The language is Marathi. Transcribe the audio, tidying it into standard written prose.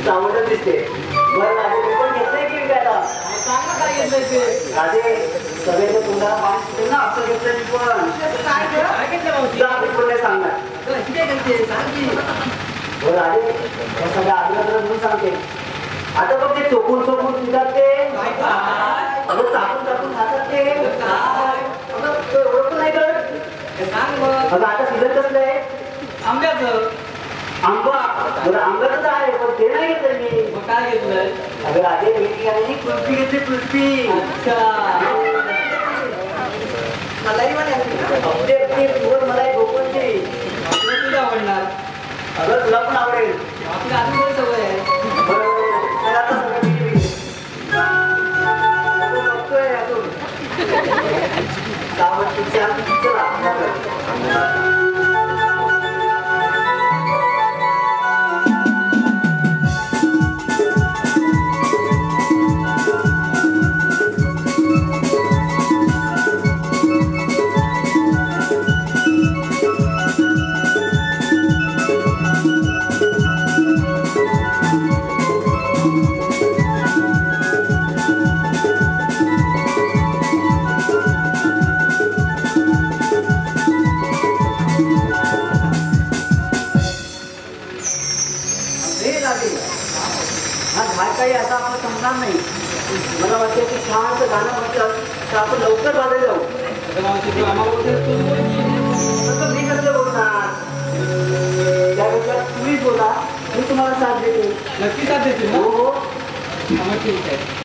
चांगलं दिसते बरं राजे मी पण घेतलंय की विकायला चांगलं काय घेतलंय ते राजे सगळ्यांना तोंडाला पाणी सुटेल ना असं घेतलंय मी पण काय घेतलं मावशी पण नाही सांगणार बरं राजे सगळ्या आदला म्हणून सांगते आता बघ ते चोकून चोकून पितात ते अगं चाकून चाकून खातात ते ओळख नाही करत अगं आता सीझन कसलं आहे आंब्याचं आंबा बरं आंब्याचं आहे पण ते नाही घेतलं मी मग काय घेतलंय अगं राजे मी आणि कुल्फी घेतली कुल्फी मलाई गोकुळची तुला आवडणार अगं तुला पण आवडेल आपल्या अजून सवय आहे चला आता सगळं बघतोय अजून चला काही असं आम्हाला समजणार नाही मला वाटतं की शांत गाणं म्हटलं तर आपण लवकर बाजायला जाऊ मी कसं बोलणार त्यापेक्षा तुम्हीच बोला मी तुम्हाला साथ देते नक्की साथ देते हो ठीक आहे